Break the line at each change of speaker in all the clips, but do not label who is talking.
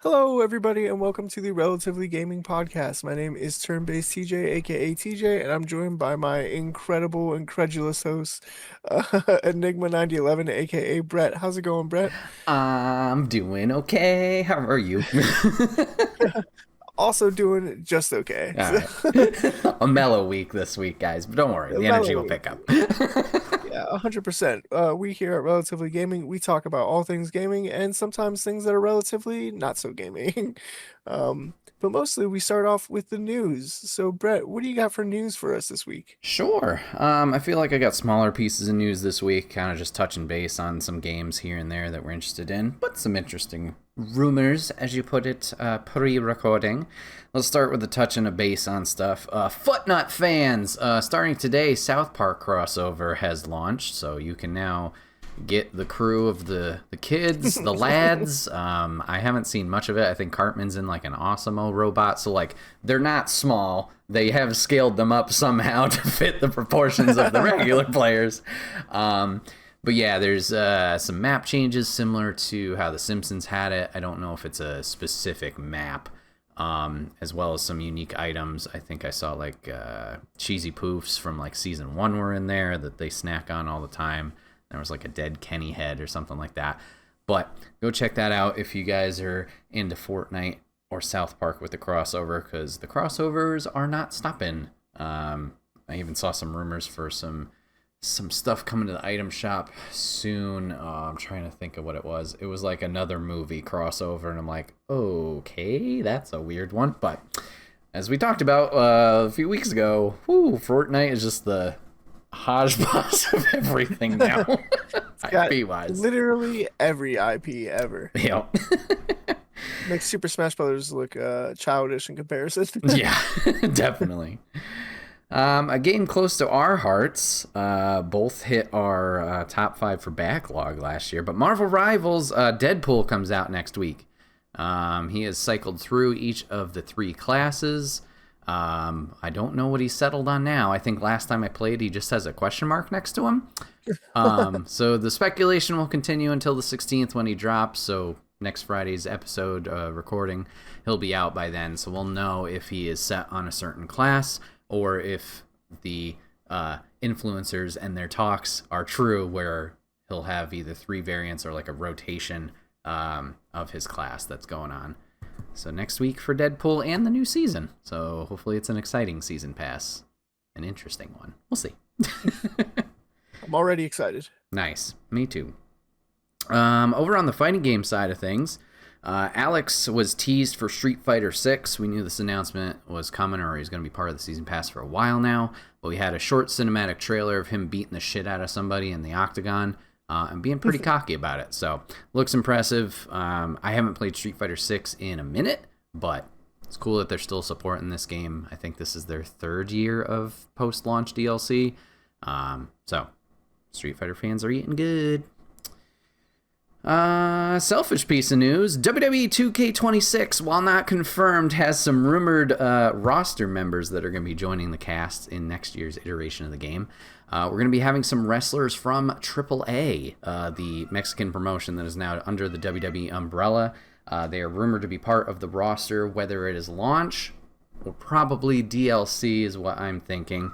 Hello, everybody, and welcome to the Relatively Gaming Podcast. My name is Turn-Based TJ, aka TJ, and I'm joined by my incredible, incredulous host, Enigma 9011, aka Brett. How's it going, Brett?
I'm doing okay. How are you?
Also doing just okay.
All right. A mellow week this week, guys, but don't worry, the energy will
Mellow.
pick up.
Yeah, 100%. We here at Relatively Gaming, we talk about all things gaming and sometimes things that are relatively not so gaming. But mostly we start off with the news. So, Brett, what do you got for news for us this week?
Sure. I feel like I got smaller pieces of news this week, kind of just touching base on some games here and there that we're interested in, but some interesting rumors, as you put it, pre-recording. Let's start with the touching a base on stuff. Footnut fans, starting today, South Park crossover has launched, so you can now get the crew of the kids, the lads. I haven't seen much of it. I think Cartman's in like an Awesome robot, so like they're not small. They have scaled them up somehow to fit the proportions of the regular players. But yeah, there's some map changes similar to how The Simpsons had it. I don't know if it's a specific map, as well as some unique items. I think I saw like cheesy poofs from like season 1 were in there that they snack on all the time. There was like a dead Kenny head or something like that. But go check that out if you guys are into Fortnite or South Park with the crossover, because the crossovers are not stopping. I even saw some rumors for some stuff coming to the item shop soon. I'm trying to think of what it was. It was like another movie crossover, and I'm like, okay, that's a weird one. But as we talked about a few weeks ago, Fortnite is just the hodgepodge of everything now.
It's got
IP wise.
literally every IP ever.
Yep.
Makes Super Smash Brothers look childish in comparison.
Yeah, definitely. A game close to our hearts. Both hit our top 5 for backlog last year. But Marvel Rivals Deadpool comes out next week. He has cycled through each of the 3 classes. I don't know what he's settled on now. I think last time I played, he just has a question mark next to him. So the speculation will continue until the 16th when he drops. So next Friday's episode recording, he'll be out by then. So we'll know if he is set on a certain class or if the influencers and their talks are true, where he'll have either 3 variants or like a rotation of his class that's going on. So next week for Deadpool and the new season. So hopefully it's an exciting season pass. An interesting one. We'll see.
I'm already excited.
Nice. Me too. Over on the fighting game side of things, Alex was teased for Street Fighter 6. We knew this announcement was coming, or he's going to be part of the season pass for a while now. But we had a short cinematic trailer of him beating the shit out of somebody in the octagon. And being pretty cocky about it. So, looks impressive. I haven't played Street Fighter 6 in a minute, but it's cool that they're still supporting this game. I think this is their 3rd year of post-launch DLC. So, Street Fighter fans are eating good. Selfish piece of news. WWE 2K26, while not confirmed, has some rumored roster members that are going to be joining the cast in next year's iteration of the game. We're going to be having some wrestlers from AAA, the Mexican promotion that is now under the WWE umbrella. They are rumored to be part of the roster, whether it is launch or probably DLC is what I'm thinking.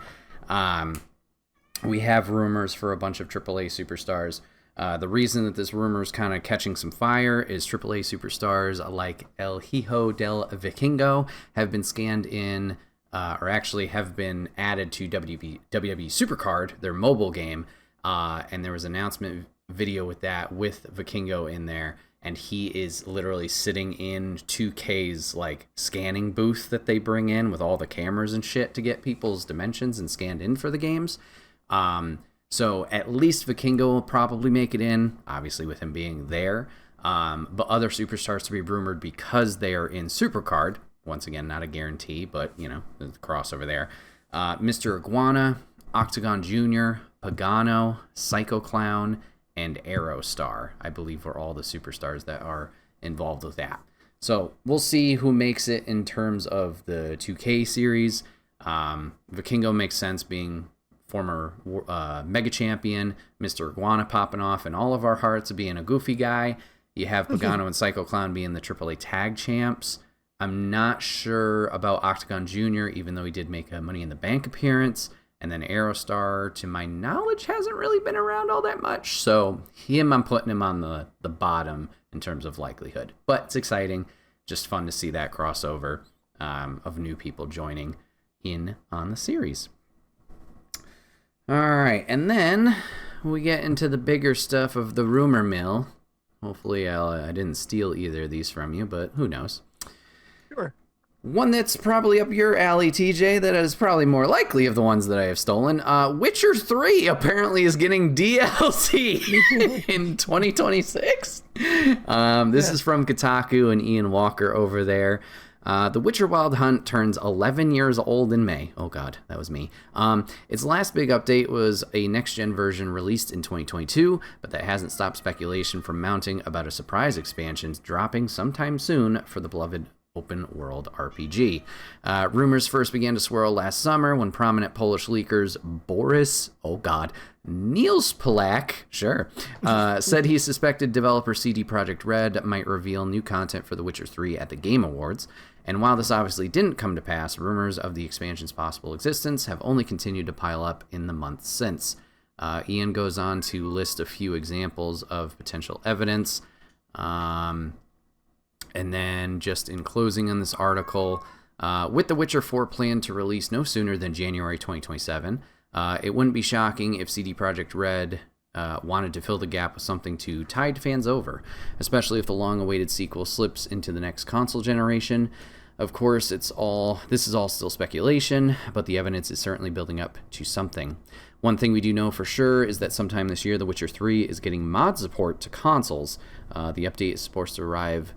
We have rumors for a bunch of AAA superstars. The reason that this rumor is kind of catching some fire is AAA superstars like El Hijo del Vikingo have been scanned in, or actually have been added to WWE Supercard, their mobile game, and there was an announcement video with that, with Vikingo in there, and he is literally sitting in 2K's like scanning booth that they bring in with all the cameras and shit to get people's dimensions and scanned in for the games. So at least Vikingo will probably make it in, obviously with him being there. But other superstars to be rumored because they are in Supercard. Once again, not a guarantee, but, you know, the crossover there. Mr. Iguana, Octagon Jr., Pagano, Psycho Clown, and Aerostar, I believe, are all the superstars that are involved with that. So we'll see who makes it in terms of the 2K series. Vikingo makes sense, being former Mega Champion, Mr. Iguana popping off in all of our hearts, being a goofy guy, You have Pagano and Psycho Clown being the AAA tag champs. I'm not sure about Octagon Jr., even though he did make a Money in the Bank appearance. And then Aerostar, to my knowledge, hasn't really been around all that much. So I'm putting him on the bottom in terms of likelihood. But it's exciting. Just fun to see that crossover of new people joining in on the series. All right, and then we get into the bigger stuff of the rumor mill. Hopefully I didn't steal either of these from you, but who knows.
Sure.
One that's probably up your alley, TJ, that is probably more likely of the ones that I have stolen. Witcher 3 apparently is getting DLC in 2026. This is from Kotaku and Ian Walker over there. The Witcher Wild Hunt turns 11 years old in May. Oh god, that was me. Its last big update was a next-gen version released in 2022, but that hasn't stopped speculation from mounting about a surprise expansion dropping sometime soon for the beloved open-world RPG. Rumors first began to swirl last summer when prominent Polish leakers Boris, Niels Polak, said he suspected developer CD Projekt Red might reveal new content for The Witcher 3 at the Game Awards. And while this obviously didn't come to pass, rumors of the expansion's possible existence have only continued to pile up in the months since. Ian goes on to list a few examples of potential evidence. And then just in closing on this article, with The Witcher 4 planned to release no sooner than January 2027, it wouldn't be shocking if CD Projekt Red wanted to fill the gap with something to tide fans over, especially if the long-awaited sequel slips into the next console generation. Of course, this is all still speculation, but the evidence is certainly building up to something. One thing we do know for sure is that sometime this year, The Witcher 3 is getting mod support to consoles. The update is supposed to arrive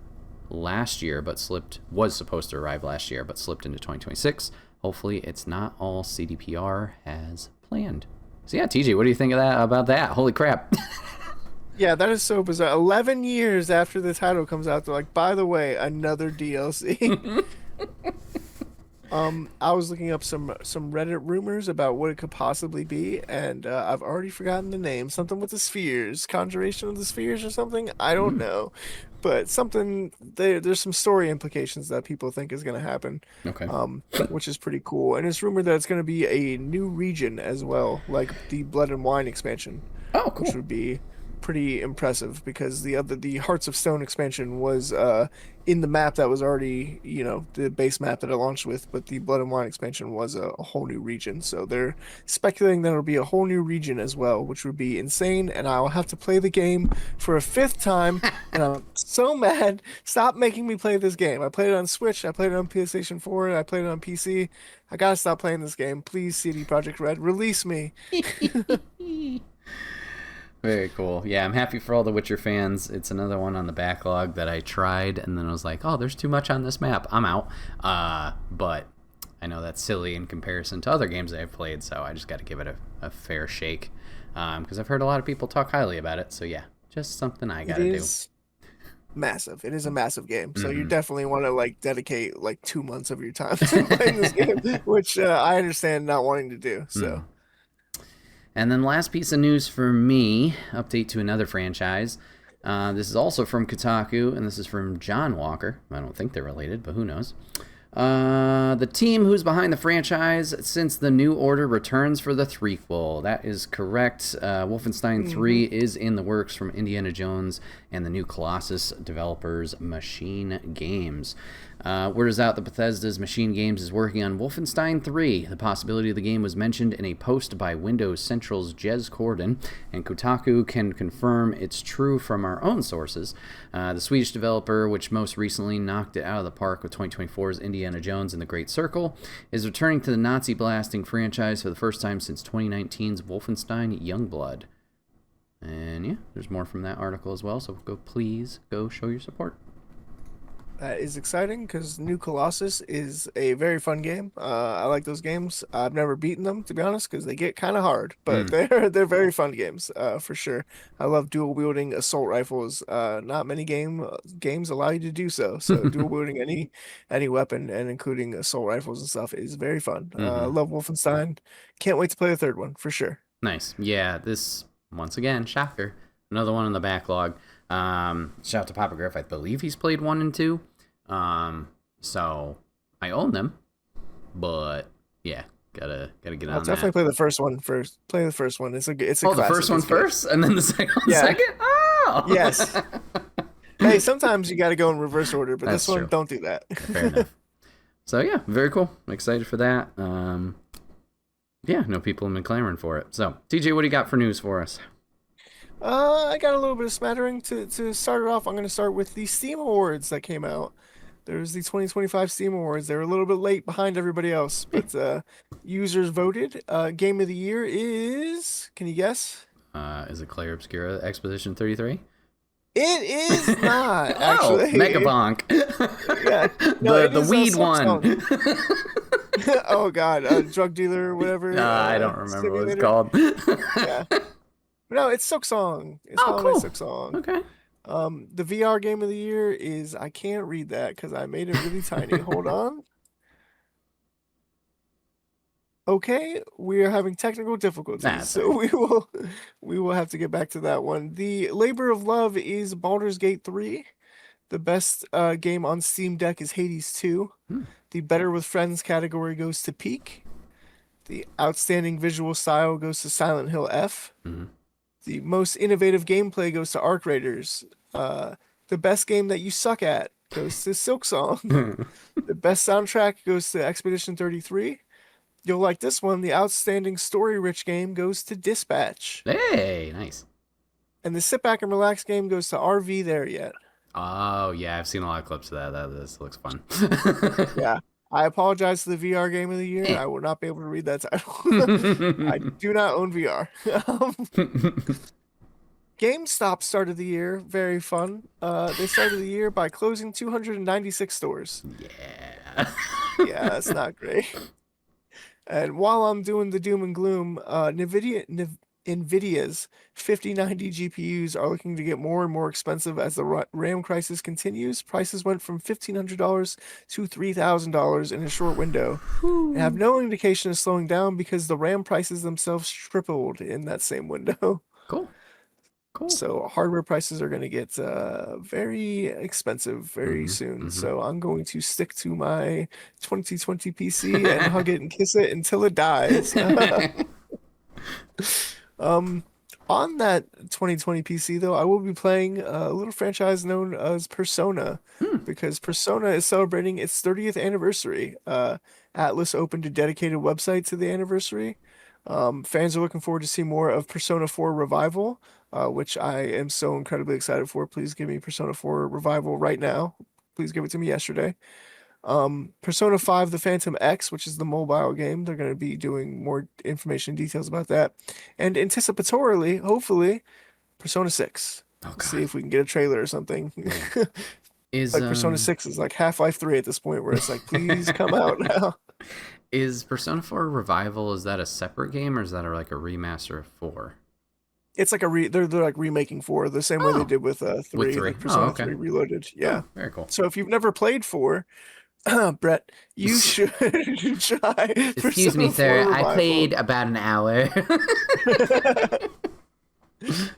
last year, but was supposed to arrive last year, but slipped into 2026. Hopefully it's not all CDPR has planned. So yeah, TJ, what do you think of that? About that? Holy crap.
Yeah, that is so bizarre. 11 years after the title comes out, they're like, by the way, another DLC. I was looking up some Reddit rumors about what it could possibly be, and I've already forgotten the name. Something with the spheres, Conjuration of the Spheres or something. I don't know, but something there's some story implications that people think is going to happen.
Okay.
Which is pretty cool, and it's rumored that it's going to be a new region as well, like the Blood and Wine expansion.
Oh, cool.
Which would be pretty impressive because the Hearts of Stone expansion was in the map that was already, the base map that it launched with, but the Blood and Wine expansion was a whole new region. So they're speculating that it'll be a whole new region as well, which would be insane, and I'll have to play the game for a fifth time, and I'm so mad. Stop making me play this game. I played it on Switch, I played it on PlayStation 4, I played it on PC. I gotta stop playing this game. Please, CD Projekt Red, release me.
Very cool. Yeah, I'm happy for all the Witcher fans. It's another one on the backlog that I tried, and then I was like, oh, there's too much on this map. I'm out. But I know that's silly in comparison to other games that I've played, so I just got to give it a fair shake. Because I've heard a lot of people talk highly about it, so yeah, just something I got to do.
Massive. It is a massive game, so you definitely want to dedicate 2 months of your time to playing this game, which I understand not wanting to do. So.
And then last piece of news for me, update to another franchise. This is also from Kotaku, and this is from John Walker. I don't think they're related, but who knows. The team who's behind the franchise since the New Order returns for the threequel. That is correct. Wolfenstein 3 is in the works from Indiana Jones and the new Colossus developers Machine Games. Word is out that Bethesda's Machine Games is working on Wolfenstein 3. The possibility of the game was mentioned in a post by Windows Central's Jez Corden, and Kotaku can confirm it's true from our own sources. The Swedish developer, which most recently knocked it out of the park with 2024's Indiana Jones and the Great Circle, is returning to the Nazi-blasting franchise for the first time since 2019's Wolfenstein Youngblood. And yeah, there's more from that article as well, so please go show your support.
That is exciting because New Colossus is a very fun game. I like those games. I've never beaten them, to be honest, because they get kind of hard, but they're very fun games for sure. I love dual wielding assault rifles. Not many games allow you to do so. So dual wielding any weapon and including assault rifles and stuff is very fun. I love Wolfenstein. Can't wait to play the third one for sure.
Nice. Yeah, this once again, shocker, another one in the backlog. Shout out to Papa Griff. I believe he's played 1 and 2. So I own them, but yeah, gotta get
I'll
on
definitely
that.
play the first one first. Play the first one. It's a
Oh, the
classic.
first one
It's good.
first, and then the second one
Yeah.
second. Oh,
Yes. Hey, sometimes you got to go in reverse order, but
That's
this one,
true.
don't do that.
Fair enough. So yeah, very cool. I'm excited for that. Yeah, no people have been clamoring for it. So TJ, what do you got for news for us?
I got a little bit of smattering to start it off. I'm going to start with the Steam Awards that came out. There's the 2025 Steam Awards. They were a little bit late behind everybody else, but users voted. Game of the year is, can you guess?
Is it Claire Obscura Expedition 33?
It is not
Oh,
actually.
Mega Bonk.
Yeah, no, it
the
is
weed
Silk
one.
Song. Oh God, drug dealer or whatever.
I don't remember what it's
simulator.
called.
Yeah, no, it's Silk Song. It's
Oh,
Hollow Knight
cool.
Silk Song.
Okay.
The VR game of the year is, I can't read that because I made it really tiny. Hold on. Okay, we are having technical difficulties,
That's
so we will have to get back to that one. The Labor of Love is Baldur's Gate 3. The best game on Steam Deck is Hades 2.
Hmm.
The Better with Friends category goes to Peak. The Outstanding Visual Style goes to Silent Hill F.
Mm-hmm.
The Most Innovative Gameplay goes to Arc Raiders. The Best Game That You Suck At goes to Silk Song. The Best Soundtrack goes to Expedition 33. You'll like this one. The Outstanding Story-Rich Game goes to Dispatch.
Hey, nice.
And the Sit Back and Relax game goes to RV There Yet.
Oh yeah, I've seen a lot of clips of that. This looks fun.
Yeah. I apologize to the VR game of the year. I will not be able to read that title. I do not own VR. GameStop started the year very fun. They started the year by closing 296 stores.
Yeah.
Yeah, that's not great. And while I'm doing the doom and gloom, NVIDIA's 5090 GPUs are looking to get more and more expensive as the RAM crisis continues. Prices went from $1,500 to $3,000 in a short window and have no indication of slowing down because the RAM prices themselves tripled in that same window.
Cool.
So hardware prices are going to get very expensive very soon. So I'm going to stick to my 2020 PC and hug it and kiss it until it dies. On that 2020 PC though, I will be playing a little franchise known as Persona, because Persona is celebrating its 30th anniversary. Atlas opened a dedicated website to the anniversary. Fans are looking forward to see more of Persona 4 Revival, which I am so incredibly excited for. Please give me Persona 4 Revival right now. Please give it to me yesterday. Persona 5 The Phantom X, which is the mobile game. They're going to be doing more information and details about that. And anticipatorily, hopefully, Persona 6.
Oh,
See if we can get a trailer or something.
Is
Like Persona 6 is like Half-Life 3 at this point, where it's like, please come out now.
Is Persona 4 Revival, is that a separate game or is that like a remaster of 4?
It's like they're like remaking 4 the same way they did with 3,
With 3.
like Persona
okay.
3 Reloaded. Yeah.
Oh, very cool.
So if you've never played 4, Bret, you should try.
Excuse me,
Persona 4
sir. I
Revival.
played about an hour.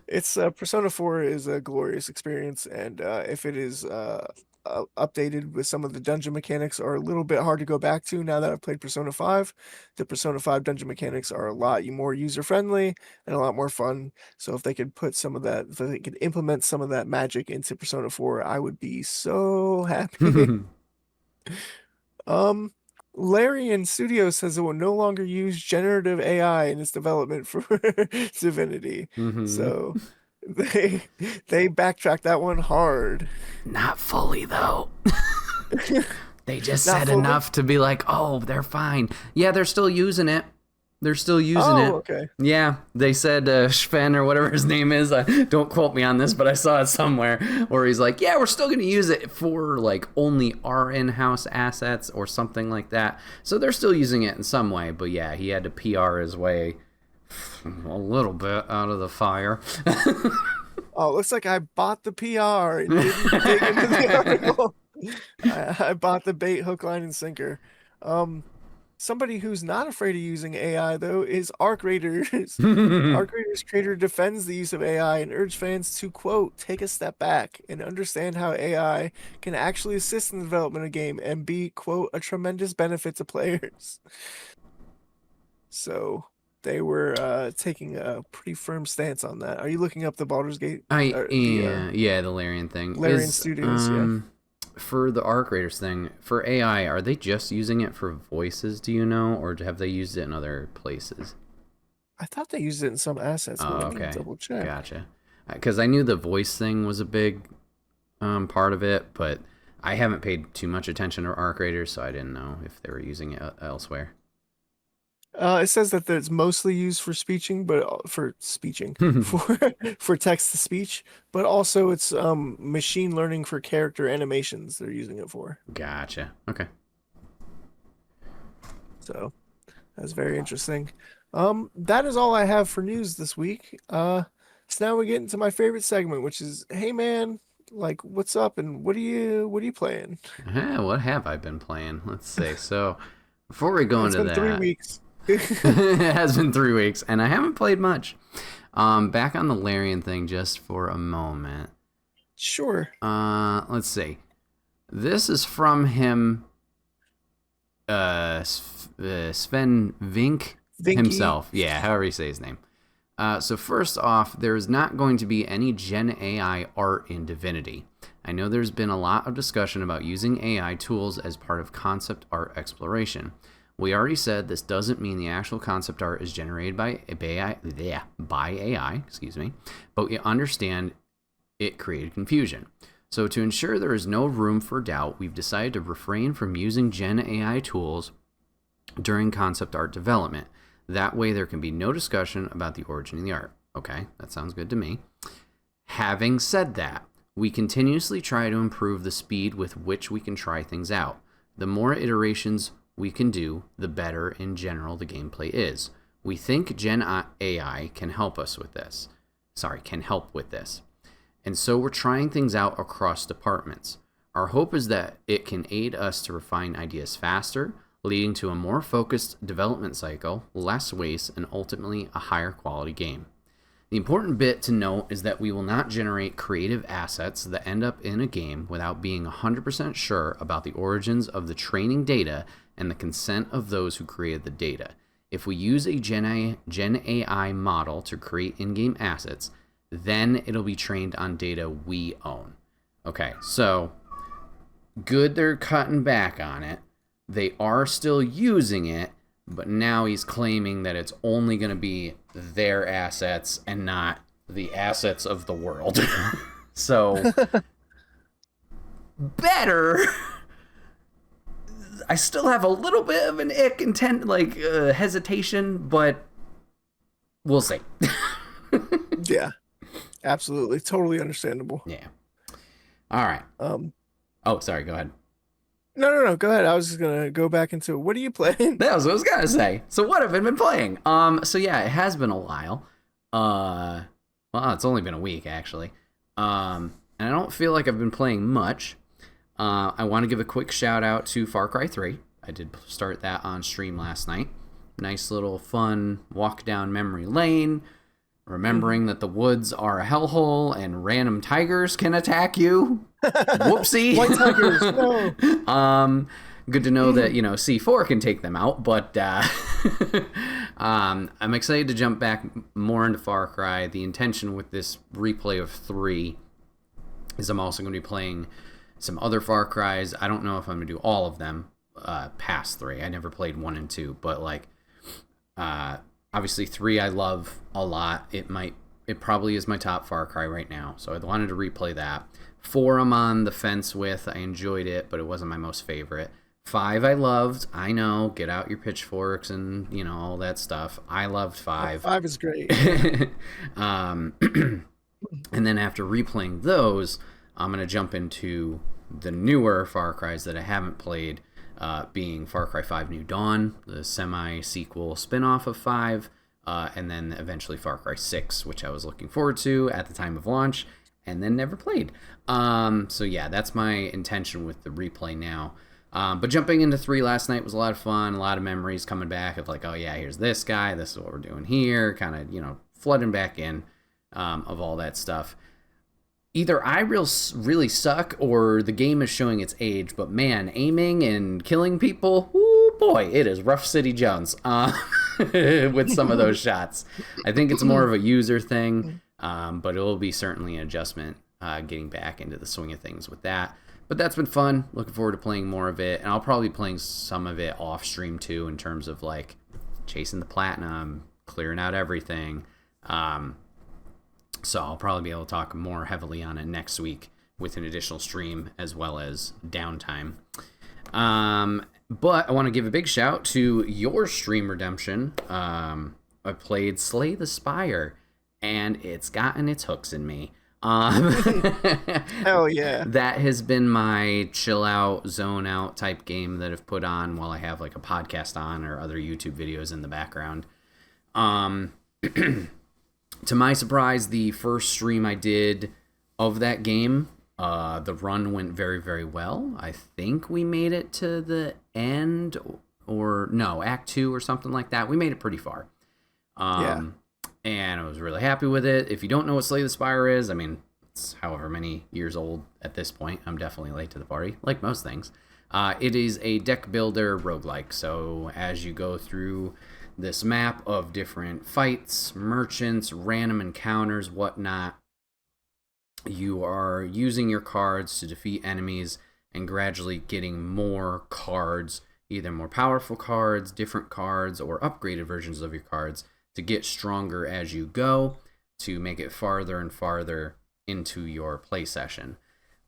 It's Persona 4 is a glorious experience, and if it is updated with some of the dungeon mechanics are a little bit hard to go back to now that I've played Persona 5. The Persona 5 dungeon mechanics are a lot more user-friendly and a lot more fun. So if they could put some of that, if they could implement some of that magic into Persona 4, I would be so happy. Larian Studio says it will no longer use generative AI in its development for Divinity. So they backtracked that one hard.
Not fully though. They just
Not
said
fully?
enough to be like, oh, they're fine. Yeah, they're still using it. They're still using
Oh,
it.
okay.
Yeah, they said Sven or whatever his name is. Don't quote me on this, but I saw it somewhere where he's like, yeah, we're still going to use it for like only our in-house assets or something like that. So they're still using it in some way. But yeah, he had to PR his way a little bit out of the fire.
Oh, it looks like I bought the PR and didn't dig into the article. I bought the bait, hook, line, and sinker. Somebody who's not afraid of using AI, though, is Arc Raiders. Arc Raiders creator defends the use of AI and urge fans to, quote, take a step back and understand how AI can actually assist in the development of a game and be, quote, a tremendous benefit to players. So they were taking a pretty firm stance on that. Are you looking up the Baldur's Gate
I
or the
yeah, the Larian thing
Larian
is
Studios? Yeah.
for the Arc Raiders thing for AI. Are they just using it for voices? Do you know, or have they used it in other places?
I thought they used it in some assets, but
Oh,
let me
okay,
double check.
gotcha. Because I knew the voice thing was a big part of it, but I haven't paid too much attention to Arc Raiders, so I didn't know if they were using it elsewhere.
It says that it's mostly used for speeching, but for speeching for for text to speech, but also it's machine learning for character animations they're using it for.
Gotcha. Okay.
So that's very interesting. That is all I have for news this week. So now we get into my favorite segment, which is, hey man, like what's up and what are you playing?
What have I been playing? Let's see. So before we go
It's
into
been 3 weeks.
it has been 3 weeks, and I haven't played much. Back on the Larian thing just for a moment.
Sure.
Let's see. This is from him, Sven Vink
Vinky.
himself. Yeah, however you say his name. So first off, there is not going to be any Gen AI art in Divinity. I know there's been a lot of discussion about using AI tools as part of concept art exploration. We already said this doesn't mean the actual concept art is generated by AI, but we understand it created confusion. So to ensure there is no room for doubt, we've decided to refrain from using Gen AI tools during concept art development. That way there can be no discussion about the origin of the art. Okay, that sounds good to me. Having said that, we continuously try to improve the speed with which we can try things out. The more iterations we can do, the better in general the gameplay is. We think Gen AI can help us with this. Can help with this. And so we're trying things out across departments. Our hope is that it can aid us to refine ideas faster, leading to a more focused development cycle, less waste, and ultimately a higher quality game. The important bit to note is that we will not generate creative assets that end up in a game without being 100% sure about the origins of the training data and the consent of those who created the data. If we use a Gen AI model to create in-game assets, then it'll be trained on data we own. Okay, so good they're cutting back on it. They are still using it, but now he's claiming that it's only going to be their assets and not the assets of the world. So, better. I still have a little bit of an hesitation, but we'll see.
Yeah, absolutely, totally understandable.
Yeah. All right. Oh, sorry. Go ahead.
No. Go ahead. I was just gonna go back into what are you playing?
That was what I was gonna say. So what have I been playing? So yeah, it has been a while. Well, it's only been a week actually. And I don't feel like I've been playing much. I want to give a quick shout out to Far Cry 3. I did start that on stream last night. Nice little fun walk down memory lane. Remembering that the woods are a hellhole and random tigers can attack you. Whoopsie.
White tigers, no.
Good to know that, C4 can take them out, but I'm excited to jump back more into Far Cry. The intention with this replay of 3 is I'm also going to be playing some other Far Cries. I don't know if I'm going to do all of them past 3. I never played 1 and 2, but obviously 3 I love a lot. It probably is my top Far Cry right now, so I wanted to replay that. 4 I'm on the fence with. I enjoyed it, but it wasn't my most favorite. 5 I loved. I know, get out your pitchforks and all that stuff. I loved 5.
5 is great.
And then after replaying those, I'm gonna jump into the newer Far Cries that I haven't played, being Far Cry 5 New Dawn, the semi-sequel spin-off of 5, and then eventually Far Cry 6, which I was looking forward to at the time of launch, and then never played. So yeah, that's my intention with the replay now. But jumping into 3 last night was a lot of fun, a lot of memories coming back of like, oh yeah, here's this guy, this is what we're doing here, kind of, flooding back in of all that stuff. Either I really suck or the game is showing its age, but man, aiming and killing people, ooh boy, it is rough City Jones with some of those shots. I think it's more of a user thing, but it will be certainly an adjustment getting back into the swing of things with that. But that's been fun. Looking forward to playing more of it, and I'll probably be playing some of it off stream too, in terms of like chasing the platinum, clearing out everything. So I'll probably be able to talk more heavily on it next week with an additional stream as well as downtime. But I want to give a big shout to your stream redemption. I played Slay the Spire, and it's gotten its hooks in me.
Hell yeah.
That has been my chill out, zone out type game that I've put on while I have like a podcast on or other YouTube videos in the background. To my surprise, the first stream I did of that game, the run went very, very well. I think we made it to the end, or no, Act 2 or something like that. We made it pretty far. And I was really happy with it. If you don't know what Slay the Spire is, I mean, it's however many years old at this point. I'm definitely late to the party, like most things. It is a deck builder roguelike. So as you go through this map of different fights, merchants, random encounters, whatnot, you are using your cards to defeat enemies and gradually getting more cards, either more powerful cards, different cards, or upgraded versions of your cards to get stronger as you go to make it farther and farther into your play session.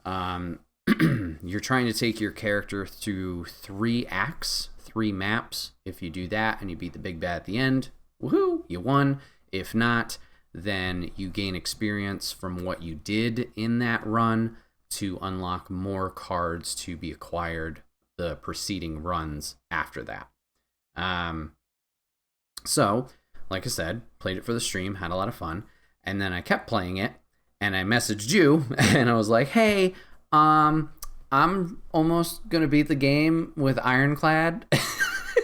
You're trying to take your character through 3 acts, 3 maps. If you do that and you beat the big bad at the end, woohoo, you won. If not, then you gain experience from what you did in that run to unlock more cards to be acquired the preceding runs after that. So, like I said, played it for the stream, had a lot of fun, and then I kept playing it, and I messaged you, and I was like, hey, I'm almost gonna beat the game with Ironclad.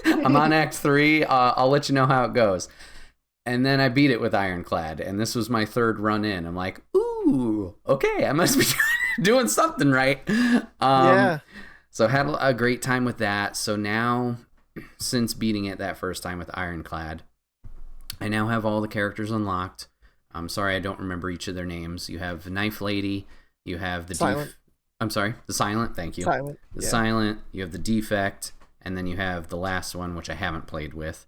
I'm on Act 3. I'll let you know how it goes. And then I beat it with Ironclad, and this was my 3rd run in. I'm like, ooh, okay, I must be doing something right.
Yeah.
So I had a great time with that. So now, since beating it that first time with Ironclad, I now have all the characters unlocked. I'm sorry, I don't remember each of their names. You have Knife Lady, you have the
Silent.
I'm sorry, the Silent, thank you.
Silent.
The Silent, you have the Defect, and then you have the last one, which I haven't played with.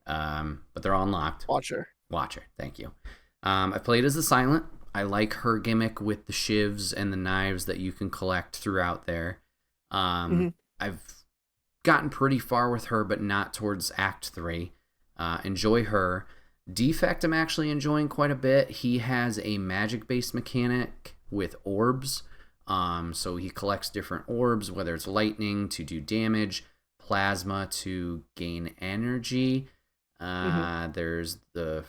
But they're all unlocked.
Watcher,
thank you. I played as the Silent. I like her gimmick with the shivs and the knives that you can collect throughout there. I've gotten pretty far with her, but not towards Act 3. Enjoy her. Defect I'm actually enjoying quite a bit. He has a magic-based mechanic with orbs. So he collects different orbs, whether it's lightning to do damage, plasma to gain energy. There's the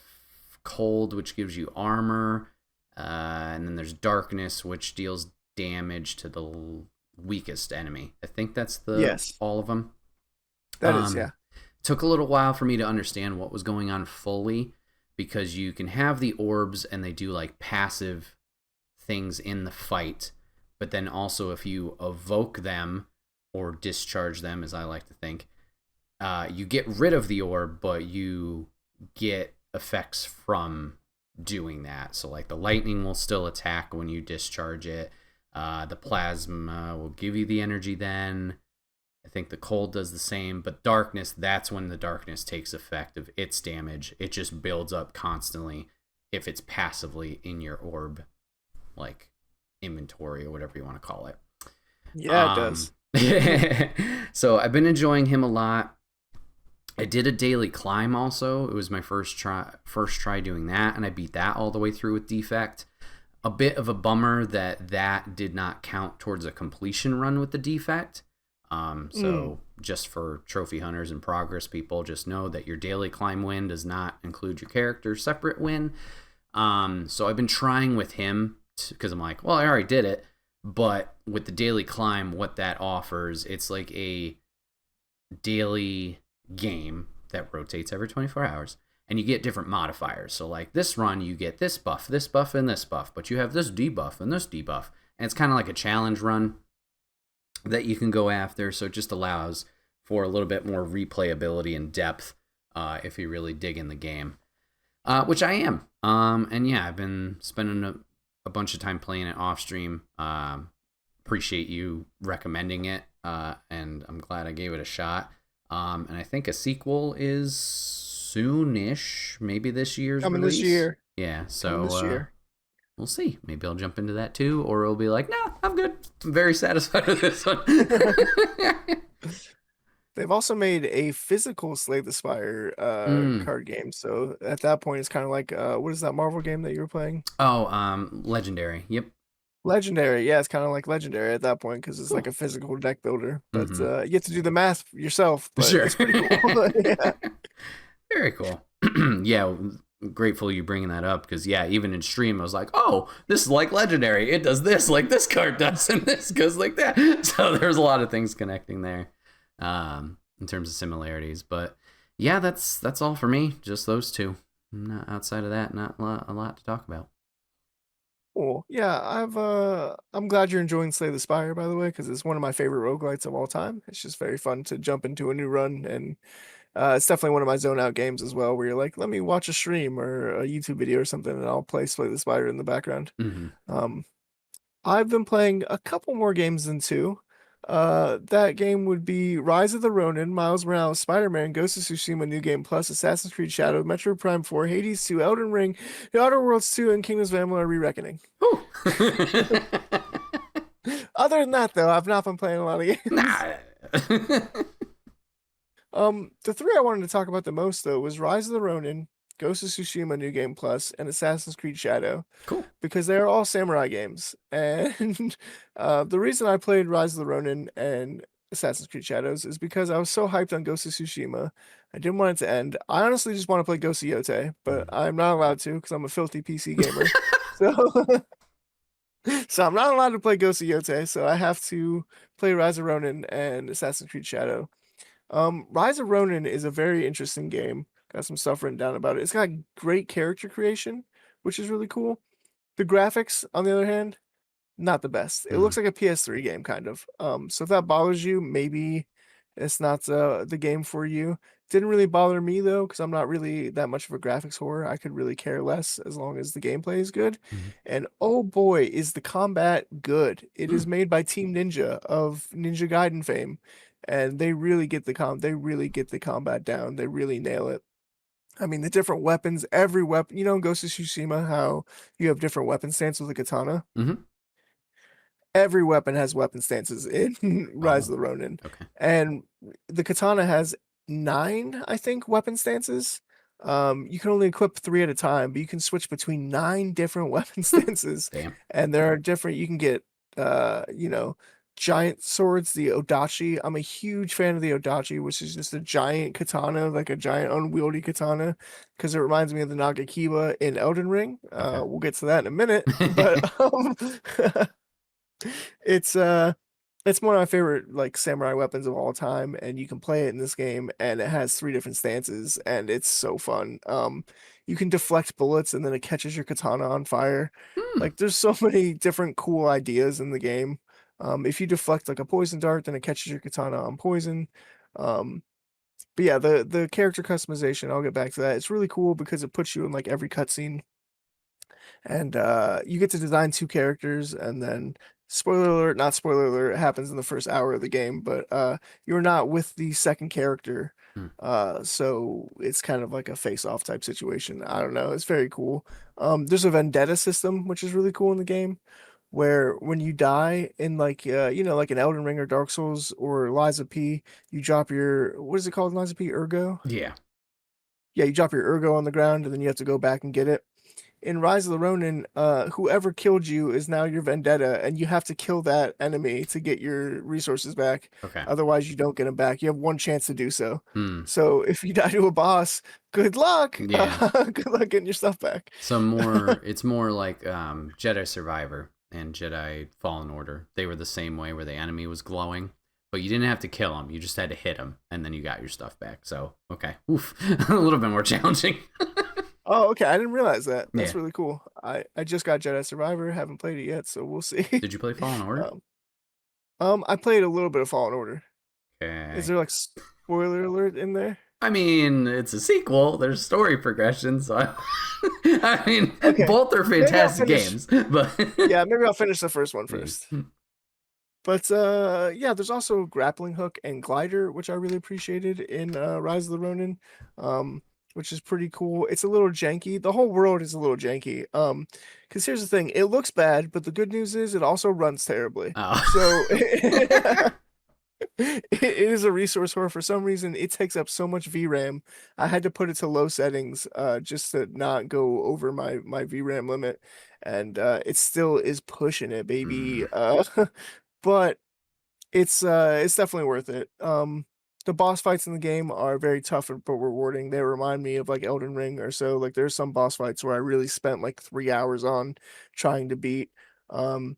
cold, which gives you armor. And then there's darkness, which deals damage to the weakest enemy. I think that's all of them.
That is, yeah.
Took a little while for me to understand what was going on fully, because you can have the orbs and they do like passive things in the fight, but then also if you evoke them or discharge them, as I like to think, you get rid of the orb, but you get effects from doing that. So like the lightning will still attack when you discharge it. The plasma will give you the energy then. I think the cold does the same, but darkness, that's when the darkness takes effect of its damage. It just builds up constantly if it's passively in your orb, like inventory or whatever you want to call it.
Yeah, it does.
So I've been enjoying him a lot. I did a daily climb also. It was my first try doing that, and I beat that all the way through with Defect. A bit of a bummer that did not count towards a completion run with the Defect. So just for trophy hunters and progress people, just know that your daily climb win does not include your character's separate win. So I've been trying with him because I'm like, well, I already did it, But with the daily climb, what that offers, it's like a daily game that rotates every 24 hours. And you get different modifiers. So, like this run, you get this buff, and this buff, but you have this debuff and this debuff. And it's kind of like a challenge run that you can go after. So, it just allows for a little bit more replayability and depth if you really dig in the game, which I am. And yeah, I've been spending a bunch of time playing it off stream. Appreciate you recommending it, and I'm glad I gave it a shot. And I think a sequel is soonish, maybe this year's
Coming
release.
this year.
Yeah,
Coming this
so
year.
we'll see. Maybe I'll jump into that too, or it'll be like, nah, I'm good. I'm very satisfied with this one.
They've also made a physical Slay the Spire card game. So at that point, it's kind of like what is that Marvel game that you were playing?
Oh, Legendary. Yep.
Legendary. Yeah, it's kind of like Legendary at that point because it's like a physical deck builder. But you get to do the math yourself. But
Sure.
it's pretty cool. Yeah.
Very cool. Yeah, grateful you bringing that up because yeah, even in stream I was like, oh, this is like Legendary. It does this like this card does, and this goes like that. So there's a lot of things connecting there, in terms of similarities. But yeah, that's all for me. Just those two. Not outside of that, not a lot to talk about.
Cool. Yeah, I'm glad you're enjoying Slay the Spire, by the way, because it's one of my favorite roguelites of all time. It's just very fun to jump into a new run, and it's definitely one of my zone out games as well, where you're like, let me watch a stream or a YouTube video or something, and I'll play Slay the Spire in the background. I've been playing a couple more games than two. That game would be Rise of the Ronin, Miles Morales, Spider-Man, Ghost of Tsushima New Game Plus, Assassin's Creed Shadow, Metro Prime 4, Hades 2, Elden Ring, The Outer Worlds 2, and Kingdoms of Amalur: Re-Reckoning. Other than that, though, I've not been playing a lot of games.
Nah.
The three I wanted to talk about the most, though, was Rise of the Ronin, Ghost of Tsushima New Game Plus, and Assassin's Creed Shadow.
Cool.
Because they're all samurai games. And the reason I played Rise of the Ronin and Assassin's Creed Shadows is because I was so hyped on Ghost of Tsushima. I didn't want it to end. I honestly just want to play Ghost of Yotei, but I'm not allowed to because I'm a filthy PC gamer. So I'm not allowed to play Ghost of Yotei, so I have to play Rise of Ronin and Assassin's Creed Shadow. Rise of Ronin is a very interesting game. Got some stuff written down about it. It's got great character creation, which is really cool. The graphics, on the other hand, not the best. It looks like a PS3 game, kind of. So if that bothers you, maybe it's not the game for you. Didn't really bother me, though, because I'm not really that much of a graphics whore. I could really care less as long as the gameplay is good. And oh boy, is the combat good. It is made by Team Ninja of Ninja Gaiden fame. And they really get the combat down. They really nail it. I mean, the different weapons, every weapon, in Ghost of Tsushima, how you have different weapon stances with a katana. Every weapon has weapon stances in Rise of the Ronin.
Okay.
And the katana has 9, I think, weapon stances. You can only equip 3 at a time, but you can switch between 9 different weapon stances.
Damn.
And there are different, you can get, giant swords, the Odachi. I'm a huge fan of the Odachi, which is just a giant katana, like a giant unwieldy katana, because it reminds me of the Nagakiba in Elden Ring.
Okay.
We'll get to that in a minute, but it's one of my favorite like samurai weapons of all time, and you can play it in this game, and it has 3 different stances, and it's so fun. You can deflect bullets, and then it catches your katana on fire. Like, there's so many different cool ideas in the game. If you deflect like a poison dart, then it catches your katana on poison. But yeah, the character customization, I'll get back to that. It's really cool because it puts you in like every cutscene, and you get to design 2 characters, and then spoiler alert, not spoiler alert, it happens in the first hour of the game, but you're not with the second character. So it's kind of like a face-off type situation. I don't know. It's very cool. There's a vendetta system, which is really cool in the game, where when you die in like like an Elden Ring or Dark Souls or Lies of P, you drop your, what is it called in Lies of P? Ergo?
Yeah.
Yeah, you drop your Ergo on the ground, and then you have to go back and get it. In Rise of the Ronin, whoever killed you is now your vendetta, and you have to kill that enemy to get your resources back.
Okay.
Otherwise, you don't get them back. You have one chance to do so. So if you die to a boss, good luck.
Yeah.
Good luck getting your stuff back.
So it's more like Jedi Survivor. and Jedi Fallen Order. They were the same way, where the enemy was glowing, but you didn't have to kill him. You just had to hit him, and then you got your stuff back. So, okay. Oof. A little bit more challenging.
Oh, okay. I didn't realize that. That's
Yeah.
really cool. I just got Jedi Survivor. Haven't played it yet, so we'll see.
Did you play Fallen Order?
um, I played a little bit of Fallen Order. Is
Okay.
there like spoiler alert in there?
I mean, it's a sequel. There's story progression, so I mean,
Okay.
both are
Maybe I'll
fantastic
finish.
games, but
Yeah, maybe I'll finish the first one
yeah.
first. But yeah, there's also grappling hook and glider, which I really appreciated in Rise of the Ronin, which is pretty cool. It's a little janky. The whole world is a little janky. Because here's the thing, it looks bad, but the good news is it also runs terribly. So
Oh.
it is a resource where for some reason it takes up so much VRAM. I had to put it to low settings just to not go over my VRAM limit, and it still is pushing it, baby.
Mm.
But it's definitely worth it. The boss fights in the game are very tough but rewarding. They remind me of like Elden Ring or so. Like there's some boss fights where I really spent like 3 hours on trying to beat. Um,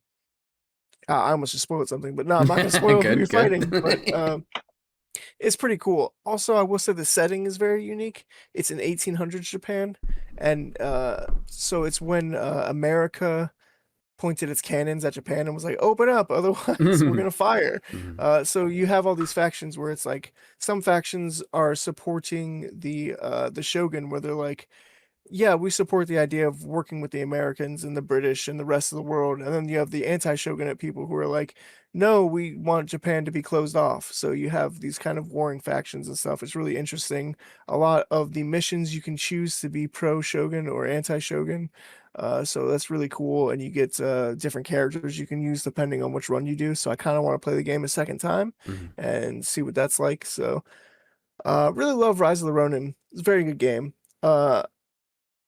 I almost just spoiled something, but no, I'm not gonna spoil who you're
Good,
fighting. But
good.
it's pretty cool. Also, I will say the setting is very unique. It's in 1800s Japan, and so it's when America pointed its cannons at Japan and was like, "Open up, otherwise we're gonna fire."
Mhm.
So you have all these factions where it's like some factions are supporting the shogun, where they're like, yeah, we support the idea of working with the Americans and the British and the rest of the world. And then you have the anti-shogunate people who are like, no, we want Japan to be closed off. So you have these kind of warring factions and stuff. It's really interesting. A lot of the missions you can choose to be pro-shogun or anti-shogun. So that's really cool. And you get different characters you can use depending on which run you do. So I kind of want to play the game a second time
Mhm.
and see what that's like. So really love Rise of the Ronin. It's a very good game.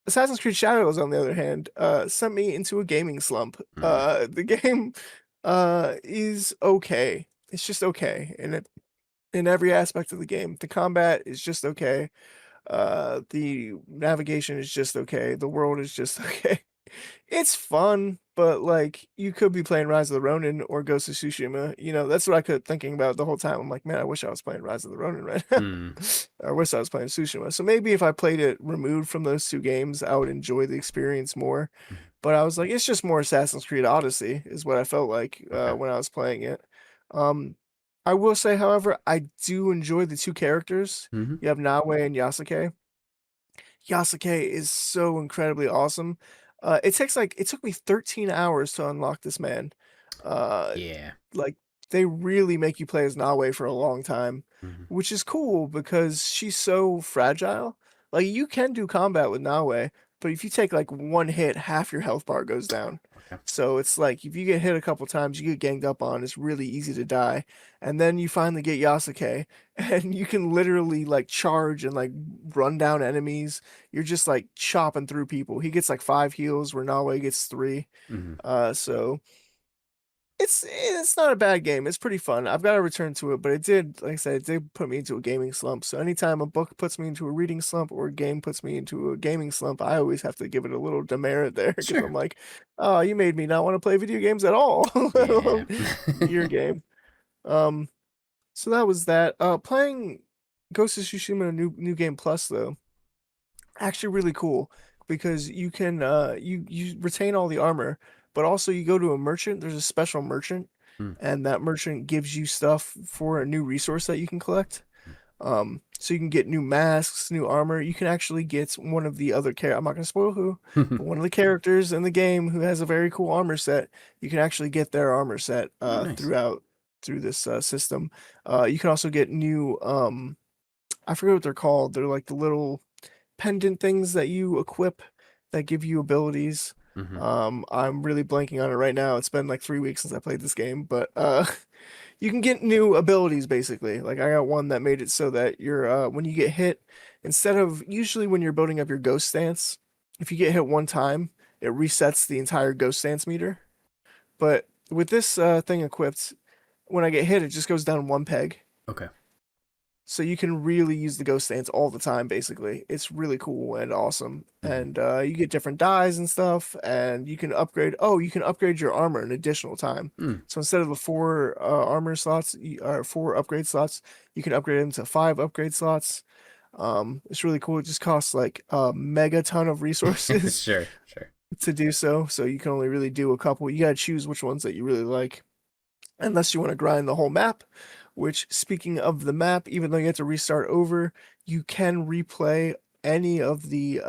Assassin's Creed Shadows, on the other hand, sent me into a gaming slump.
Mhm.
The game is okay. It's just okay in every aspect of the game. The combat is just okay. The navigation is just okay. The world is just okay. It's fun, but like you could be playing Rise of the Ronin or Ghost of Tsushima. You know, that's what I kept thinking about the whole time. I'm like, man, I wish I was playing Rise of the Ronin right now.
Mhm.
I wish I was playing Tsushima. So maybe if I played it removed from those two games, I would enjoy the experience more. But I was like, it's just more Assassin's Creed Odyssey, is what I felt like
Okay.
when I was playing it. Um, I will say, however, I do enjoy the two characters.
Hmm.
You have Nawe and Yasuke. Yasuke is so incredibly awesome. It took me 13 hours to unlock this man. Uh,
Yeah.
like they really make you play as Nawe for a long time,
Hmm.
which is cool because she's so fragile. Like you can do combat with Nawe, but if you take like one hit, half your health bar goes down.
Okay.
So it's like if you get hit a couple times, you get ganged up on, it's really easy to die. And then you finally get Yasuke, and you can literally like charge and like run down enemies. You're just like chopping through people. He gets like 5 heals where Nawe gets 3.
Hmm.
So it's not a bad game. It's pretty fun. I've got to return to it, but it did, like I said, it did put me into a gaming slump. So anytime a book puts me into a reading slump or a game puts me into a gaming slump, I always have to give it a little demerit there because I'm
Sure.
like, oh, you made me not want to play video games at all, let
Yeah.
alone your game. Um, so that was that. Playing Ghost of Tsushima New Game Plus though, actually really cool because you can you retain all the armor, but also you go to a merchant. There's a special merchant,
Mm.
and that merchant gives you stuff for a new resource that you can collect. So you can get new masks, new armor. You can actually get one of the other I'm not gonna spoil who, but one of the characters in the game who has a very cool armor set. You can actually get their armor set
Oh, nice.
through this system. You can also get new I forget what they're called. They're like the little pendant things that you equip that give you abilities.
Hmm.
I'm really blanking on it right now. It's been like 3 weeks since I played this game, but you can get new abilities basically. Like I got one that made it so that you're when you get hit, instead of usually when you're building up your ghost stance, if you get hit one time, it resets the entire ghost stance meter. But with this thing equipped, when I get hit, it just goes down one peg.
Okay.
So you can really use the ghost stance all the time, basically. It's really cool and awesome.
Hmm.
And you get different dyes and stuff, and you can upgrade. Oh, you can upgrade your armor an additional time.
Mm.
So instead of the four armor slots, or four upgrade slots, you can upgrade them to five upgrade slots. It's really cool. It just costs like a mega ton of resources
Sure, sure.
to do so. So you can only really do a couple. You gotta choose which ones that you really like unless you want to grind the whole map, which speaking of the map, even though you have to restart over, you can replay any of the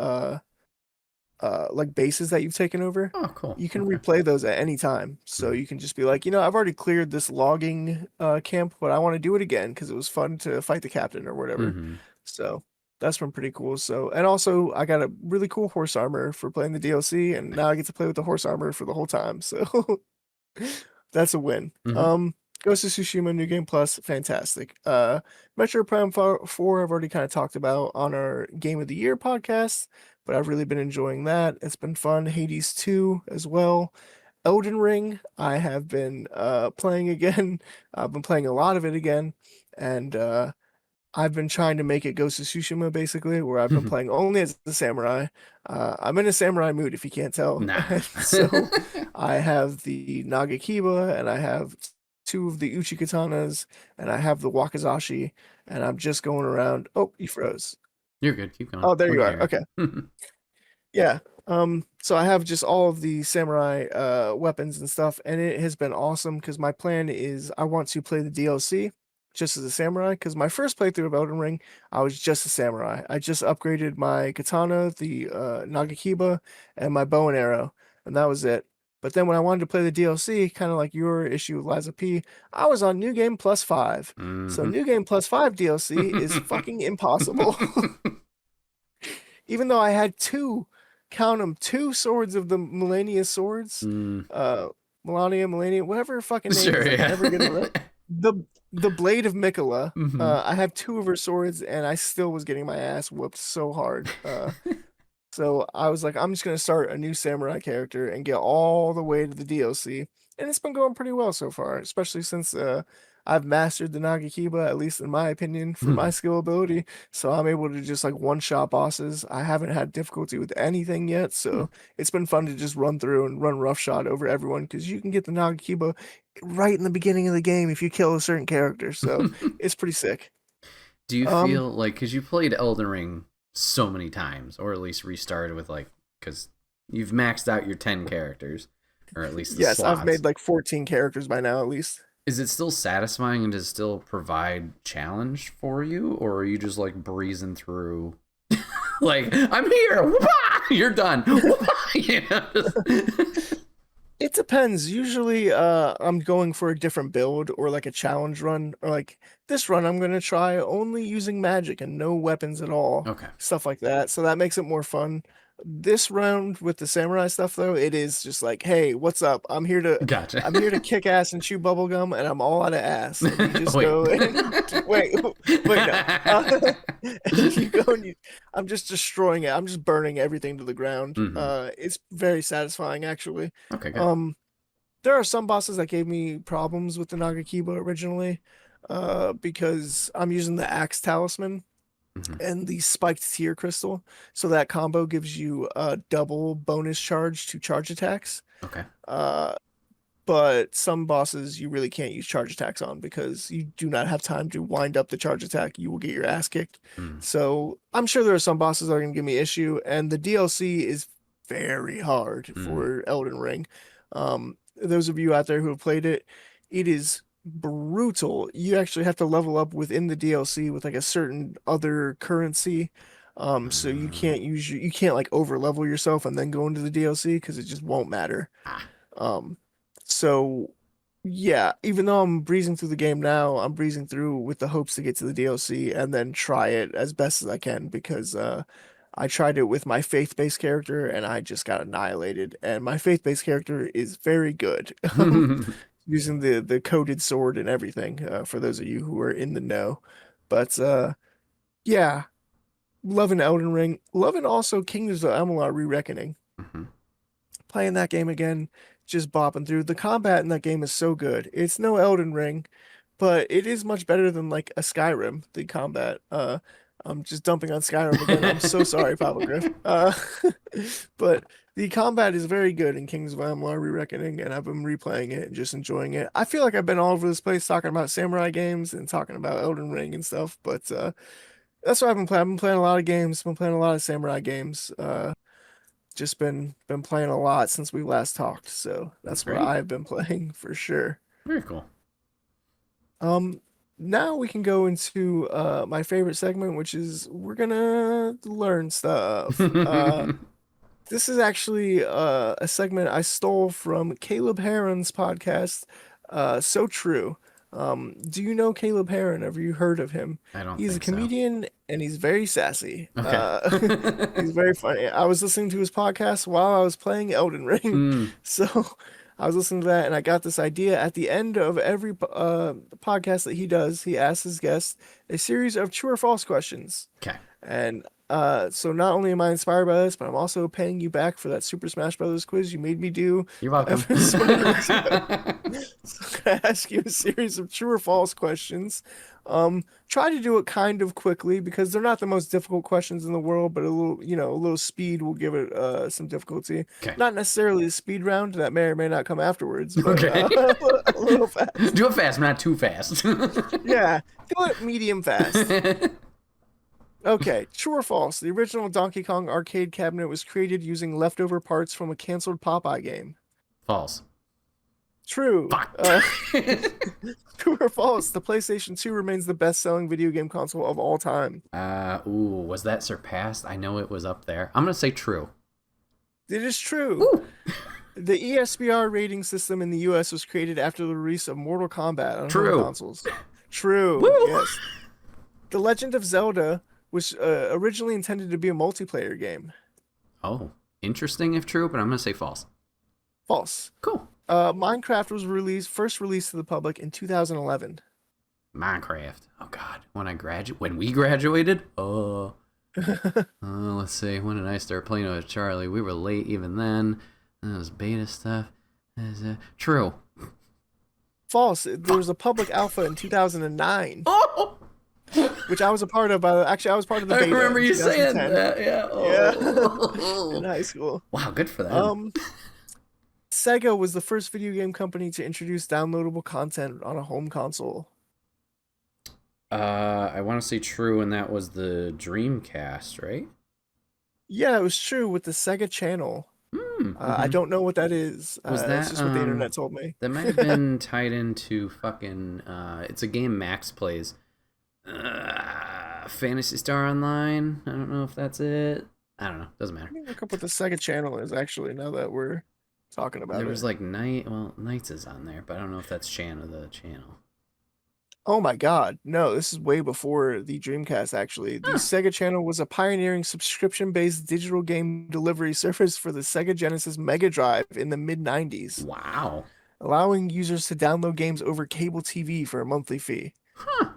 like bases that you've taken over.
Oh, cool.
You can
Okay.
replay those at any time. So
Mhm.
you can just be like, I've already cleared this logging camp, but I want to do it again because it was fun to fight the captain or whatever.
Mhm.
So that's been pretty cool. So, and also I got a really cool horse armor for playing the DLC, and now I get to play with the horse armor for the whole time. So that's a win.
Mhm.
Ghost of Tsushima New Game Plus, fantastic. Metro Prime 4 I've already kind of talked about on our Game of the Year podcast, but I've really been enjoying that. It's been fun. Hades 2 as well. Elden Ring, I have been playing again. I've been playing a lot of it again, and I've been trying to make it Ghost of Tsushima basically, where I've been playing only as the samurai. I'm in a samurai mood if you can't tell.
Nah.
So I have the Nagakiba and I have two of the Uchi katanas and I have the Wakizashi and I'm just going around. Oh, you froze.
You're good. Keep going.
Oh, there
We
you
can
are.
hear
Okay.
you.
Yeah. So I have just all of the samurai weapons and stuff, and it has been awesome because my plan is I want to play the DLC just as a samurai. Because my first playthrough of Elden Ring, I was just a samurai. I just upgraded my katana, the Nagakiba, and my bow and arrow, and that was it. But then when I wanted to play the DLC, kind of like your issue with Liza P, I was on New Game Plus 5. So
Mhm.
New Game Plus 5 DLC is fucking impossible. Even though I had two, count them, two swords of the Melania swords,
Mm.
uh, Melania, whatever her fucking name
Sure,
is, I can
yeah.
never get it right. The the Blade of Mikola.
Mhm.
I have two of her swords, and I still was getting my ass whooped so hard. So I was like, I'm just gonna start a new samurai character and get all the way to the DLC, and it's been going pretty well so far, especially since I've mastered the Nagakiba, at least in my opinion, for my
Mhm.
skill ability. So I'm able to just like one shot bosses. I haven't had difficulty with anything yet,
Hmm.
so it's been fun to just run through and run roughshod over everyone because you can get the Nagakiba right in the beginning of the game if you kill a certain character. So it's pretty sick.
Do you
Um,
feel like because you played Elden Ring so many times, or at least restarted with like because you've maxed out your 10 characters, or at least the
yes, I've
slots.
made like 14 characters by now at least.
Is it still satisfying and does it still provide challenge for you, or are you just like breezing through? Like I'm here, whoop-ah! You're done. Whoop-ah! You know,
It depends. Usually, I'm going for a different build or like a challenge run, or like this run, I'm gonna try only using magic and no weapons at all,
okay,
stuff like that. So that makes it more fun. This round with the samurai stuff, though, it is just like, hey, what's up?
gotcha.
I'm here to kick ass and chew bubble gum, and I'm all out of ass. And you just
Wait.
go and wait, wait, no. And you go and I'm just destroying it. I'm just burning everything to the ground.
Hmm.
It's very satisfying, actually.
Okay, good.
Um, there are some bosses that gave me problems with the Nagakiba originally, because I'm using the Axe Talisman
Hmm.
and the Spiked Tear Crystal. So that combo gives you a double bonus charge to charge attacks.
Okay.
Uh, but some bosses you really can't use charge attacks on because you do not have time to wind up the charge attack. You will get your ass kicked.
Mm.
So I'm sure there are some bosses that are going to give me issue, and the DLC is very hard
Mm.
for Elden Ring. Those of you out there who have played it, it is brutal. You actually have to level up within the DLC with like a certain other currency. So you can't like over level yourself and then go into the DLC because it just won't matter.
Ah.
Um, so yeah, even though I'm breezing through the game now, I'm breezing through with the hopes to get to the DLC and then try it as best as I can because I tried it with my faith-based character and I just got annihilated. And my faith-based character is very good. Using the coded sword and everything, for those of you who are in the know. But yeah, loving Elden Ring, loving also Kingdoms of Amalur Re-Reckoning.
Mhm.
Playing that game again, just bopping through. The combat in that game is so good. It's no Elden Ring, but it is much better than like a Skyrim, the combat. I'm just dumping on Skyrim again. I'm so sorry, Papa Griff. But the combat is very good in Kings of Amalur: Re-Reckoning, and I've been replaying it and just enjoying it. I feel like I've been all over this place talking about samurai games and talking about Elden Ring and stuff, but that's what I've been playing. I've been playing a lot of games. Been playing a lot of samurai games. Just been playing a lot since we last talked, so
That's
that's what
great.
I've been playing for sure.
Very cool.
Um, Now we can go into my favorite segment, which is we're gonna learn stuff. This is actually a segment I stole from Caleb Heron's podcast, So True. Do you know Caleb Heron? Have you heard of him?
I don't
He's a
think so.
comedian and he's very sassy.
Okay.
He's very funny. I was listening to his podcast while I was playing Elden Ring.
Mm,
So I was listening to that and I got this idea. At the end of every podcast that he does, he asks his guests a series of true or false questions.
okay.
And so not only am I inspired by this, but I'm also paying you back for that Super Smash Brothers quiz you made me do
You're welcome.
so many weeks ago. So I'm gonna ask you a series of true or false questions. Try to do it kind of quickly because they're not the most difficult questions in the world, but a little, a little speed will give it some difficulty.
Okay.
Not necessarily a speed round that may or may not come afterwards, but
Okay.
a little fast.
Do it fast, but not too fast.
Yeah, do it medium fast. Okay, true or false? The original Donkey Kong arcade cabinet was created using leftover parts from a canceled Popeye game.
False.
True.
Fuck.
True or false? The PlayStation 2 remains the best-selling video game console of all time.
Was that surpassed? I know it was up there. I'm gonna say true.
It is true.
Ooh.
The ESPR rating system in the US was created after the release of Mortal Kombat on
True.
home consoles. True.
Woo.
Yes. The Legend of Zelda was originally intended to be a multiplayer game.
Oh, interesting if true, but I'm gonna say false.
False.
Cool.
Minecraft was first released to the public in 2011.
Minecraft. Oh God, when we graduated. Let's see. When did I start playing with Charlie? We were late even then. That was beta stuff. True.
False. There was a public alpha in 2009,
Oh,
which I was a part of. Actually, I was part of the
I
beta.
remember
in
you saying
2010.
that. Yeah. Oh.
In high school.
Wow, good for them.
Sega was the first video game company to introduce downloadable content on a home console.
I want to say true, and that was the Dreamcast, right?
Yeah, it was true with the Sega Channel. I don't know what that is.
Was that
that's just what the internet told me.
That might have been tied into fucking. It's a game Max plays. Phantasy Star Online. I don't know if that's it. I don't know. Doesn't matter.
Let me look up what the Sega Channel is actually. Now that we're talking about
There
it.
was like Knights is on there, but I don't know if that's the channel.
Oh my God. No, this is way before the Dreamcast, actually. The Sega Channel was a pioneering subscription-based digital game delivery service for the Sega Genesis Mega Drive in the mid-90s,
Wow.
allowing users to download games over cable TV for a monthly fee.
Huh.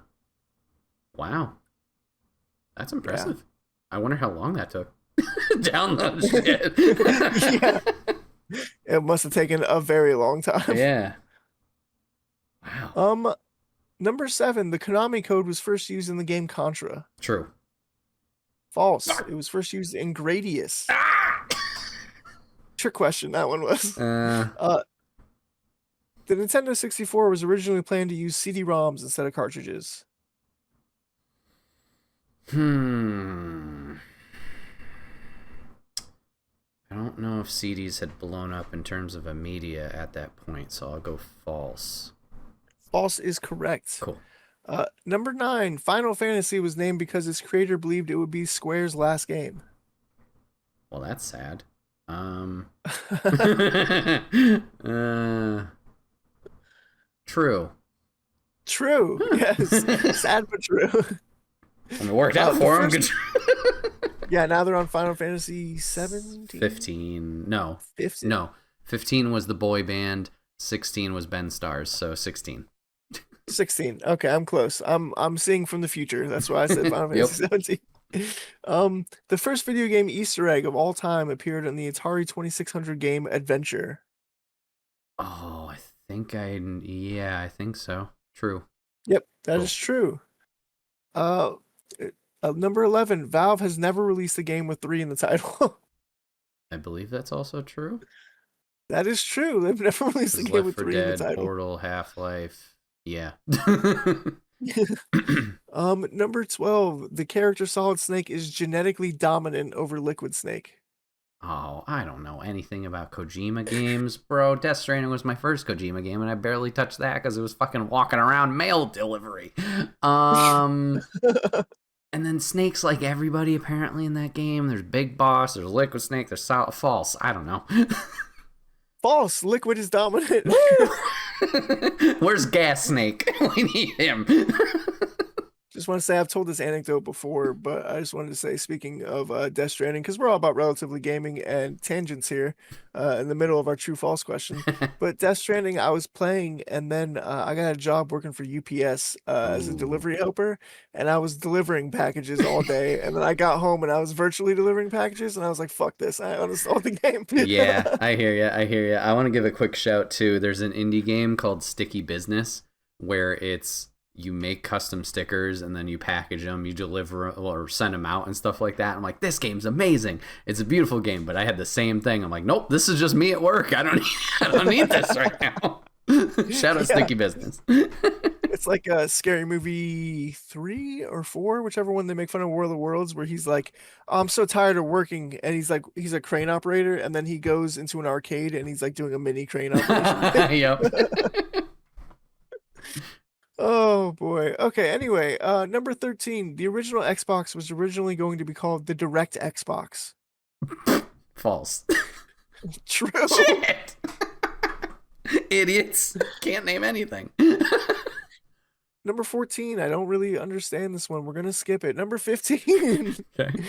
Wow. That's impressive. I wonder how long that took. Download shit.
Yeah. It must have taken a very long time.
Yeah. Wow.
Number 7, the Konami code was first used in the game Contra.
True.
False. It was first used in Gradius.
Ah!
Trick question, that one was.
Uh,
The Nintendo 64 was originally planned to use CD-ROMs instead of cartridges.
I don't know if CDs had blown up in terms of a media at that point, so I'll go false.
False is correct.
Cool.
Number 9, Final Fantasy was named because its creator believed it would be Square's last game.
Well, that's sad. True.
True. Yes. Sad but true.
I mean, it worked out for him.
Yeah, now they're on Final Fantasy 17?
15. No.
15.
No. 15 was the boy band. 16 was Ben Stars, so 16.
16. Okay, I'm close. I'm seeing from the future. That's why I said Final Fantasy 17. The first video game Easter egg of all time appeared in the Atari 2600 game Adventure.
Oh, I think so. True.
Yep, that
Cool.
is true. Uh, Number 11, Valve has never released a game with 3 in the title.
I believe that's also true.
That is true. They've never released a
Because
game
Left
with
4
3 in the
Dead,
title.
Portal, Half Life. Yeah.
Number 12, the character Solid Snake is genetically dominant over Liquid Snake.
Oh, I don't know anything about Kojima games, bro. Death Stranding was my first Kojima game, and I barely touched that because it was fucking walking around mail delivery. Um, and then Snake's like everybody apparently in that game. There's Big Boss, there's Liquid Snake, there's False. I don't know.
False. Liquid is dominant.
Woo! Where's Gas Snake? We need him.
Just want to say I've told this anecdote before, but I just wanted to say, speaking of Death Stranding, because we're all about relatively gaming and tangents here in the middle of our true false question. But Death Stranding, I was playing, and then I got a job working for UPS as a
Ooh.
delivery helper, and I was delivering packages all day. And then I got home and I was virtually delivering packages, and I was like, fuck this, I uninstalled the game.
Yeah, I hear you. I hear you. I want to give a quick shout too. There's an indie game called Sticky Business where it's you make custom stickers and then you package them, you deliver or send them out and stuff like that. I'm like, this game's amazing. It's a beautiful game, but I had the same thing. I'm like, nope, this is just me at work. I don't need this right now. Shout out
Yeah.
Sticky Business.
It's like a Scary Movie 3 or 4, whichever one they make fun of War of the Worlds, where he's like, oh, I'm so tired of working. And he's like, he's a crane operator. And then he goes into an arcade and he's like doing a mini crane operation.
Yep.
Oh boy. Okay. Anyway, number 13, the original Xbox was originally going to be called the Direct Xbox.
False.
True.
Shit. Idiots. Can't name anything.
Number 14, I don't really understand this one. We're going to skip it. Number 15.
Okay.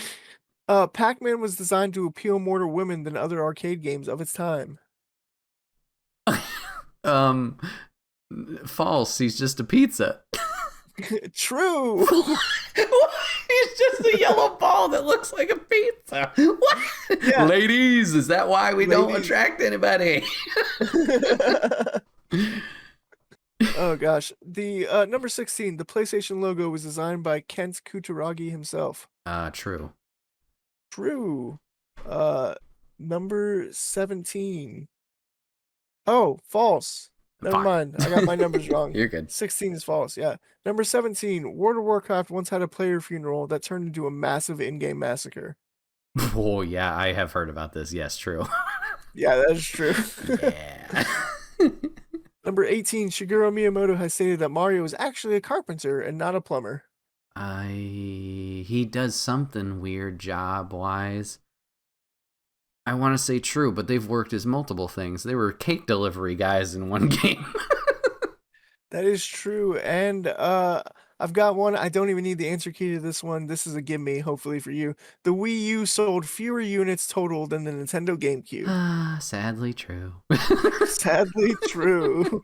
Pac-Man was designed to appeal more to women than other arcade games of its time.
False. He's just a pizza.
True.
He's just a yellow ball that looks like a pizza. What?
Yeah.
Ladies, is that why we don't
Ladies.
attract anybody?
Oh gosh. The number 16, the PlayStation logo was designed by Kent Kutaragi himself.
True.
True. Uh Number 17. Oh, false. Never
Fuck.
mind. I got my numbers wrong.
You're good.
16 is false. Yeah. Number 17, World of Warcraft once had a player funeral that turned into a massive in-game massacre.
Oh, yeah, I have heard about this. Yes, true.
Yeah, that is true.
Yeah.
Number 18, Shigeru Miyamoto has stated that Mario is actually a carpenter and not a plumber.
He does something weird job-wise. I want to say true, but they've worked as multiple things. They were cake delivery guys in one game.
That is true. And I've got one. I don't even need the answer key to this one. This is a gimme, hopefully for you. The Wii U sold fewer units total than the Nintendo GameCube.
Sadly true.
Sadly true.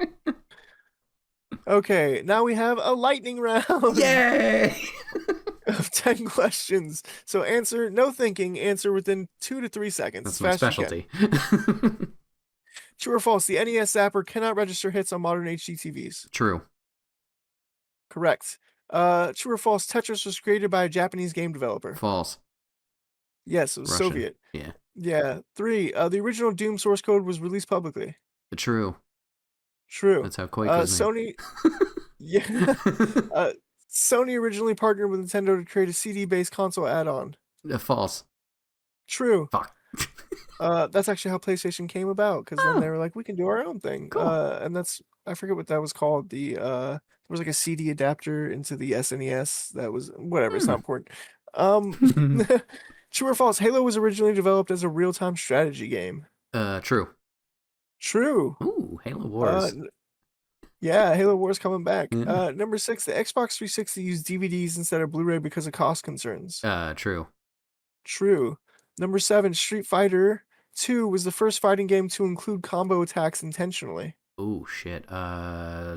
Okay, now we have a lightning round.
Yay!
Of 10 questions. So answer, no thinking, answer within 2 to 3 seconds.
That's my specialty.
True or false? The NES Zapper cannot register hits on modern HD TVs.
True.
Correct. True or false? Tetris was created by a Japanese game developer.
False.
Yes, it was
Russian.
Soviet.
Yeah.
Yeah. 3. The original Doom source code was released publicly.
True.
True.
That's how Quake was
made. Sony. Yeah. Sony originally partnered with Nintendo to create a CD-based console add-on.
False.
True.
Fuck.
That's actually how PlayStation came about, because then they were like, we can do our own thing.
Cool.
And that's, I forget what that was called. There was like a CD adapter into the SNES that was whatever. It's not important. True or false? Halo was originally developed as a real-time strategy game.
True.
True.
Ooh, Halo Wars.
Yeah, Halo Wars coming back.
Yeah.
Number 6, the Xbox 360 used DVDs instead of Blu-ray because of cost concerns.
True.
True. Number 7, Street Fighter 2 was the first fighting game to include combo attacks intentionally.
Ooh, shit.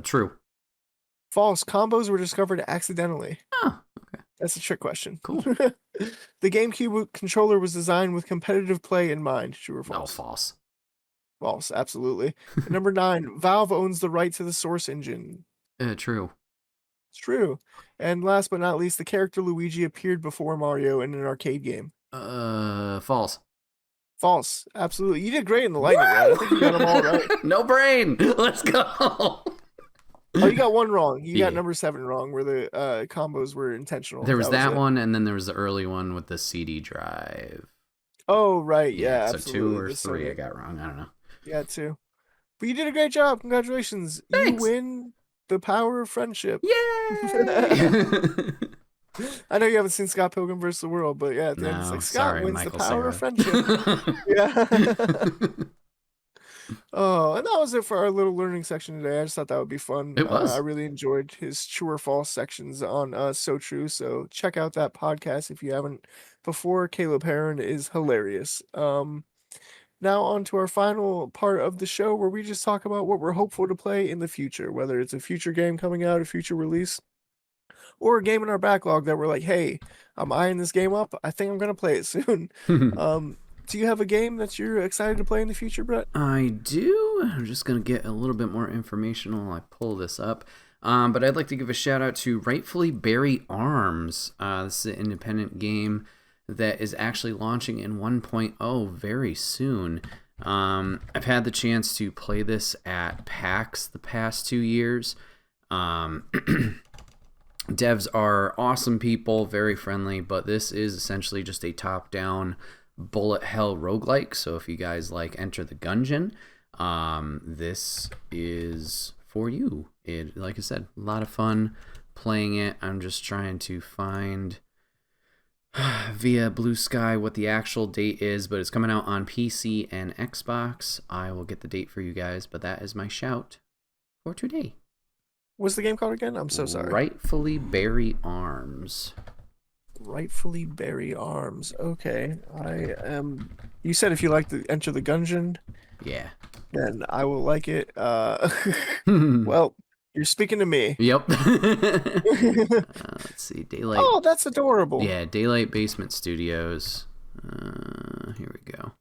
True.
False. Combos were discovered accidentally.
Oh, okay.
That's a trick question.
Cool.
The GameCube controller was designed with competitive play in mind. True or false?
No, false.
False, absolutely. Number 9, Valve owns the right to the Source engine.
True.
It's true. And last but not least, the character Luigi appeared before Mario in an arcade game.
False.
False. Absolutely. You did great in the lightning round. I think you got them all right.
Woo! No brain. Let's go.
Oh, you got one wrong. You got
Yeah.
number 7 wrong, where the combos were intentional.
There was that
it.
one, and then there was the early one with the CD drive.
Oh, right.
Yeah,
Yeah,
so 2
absolutely.
or
The
3 I
Soda.
got wrong. I don't know.
Yeah, 2. But you did a great job. Congratulations. You
Thanks.
win the power of friendship.
Yay!
I know you haven't seen Scott Pilgrim vs. the World, but yeah, at the end it's
No,
like Scott
sorry,
wins
Michael
the power of
Cera.
friendship. Yeah. Oh, and that was it for our little learning section today. I just thought that would be fun.
It
I
was.
really enjoyed his true or false sections on So True. So check out that podcast if you haven't before. Caleb Heron is hilarious. Now on to our final part of the show where we just talk about what we're hopeful to play in the future, whether it's a future game coming out, a future release, or a game in our backlog that we're like, hey, I'm eyeing this game up. I think I'm gonna play it soon. Do you have a game that you're excited to play in the future, Brett?
I do. I'm just going to get a little bit more information while I pull this up. But I'd like to give a shout out to Rightfully Beary Arms. This is an independent game that is actually launching in 1.0 very soon. I've had the chance to play this at PAX the past 2 years. Devs are awesome people, very friendly, but this is essentially just a top-down bullet hell roguelike. So if you guys like Enter the Gungeon, this is for you. Like I said, a lot of fun playing it. I'm just trying to find via Blue Sky what the actual date is, but it's coming out on PC and Xbox. I will get the date for you guys, but that is my shout for today.
What's the game called again? I'm so sorry.
Rightfully Beary Arms.
Rightfully Beary Arms. Okay. You said if you like to Enter the Gungeon,
Yeah.
then I will like it. Well, you're speaking to me.
Yep. Let's see. Daylight.
Oh, that's adorable.
Yeah, Daylight Basement Studios. Here we go.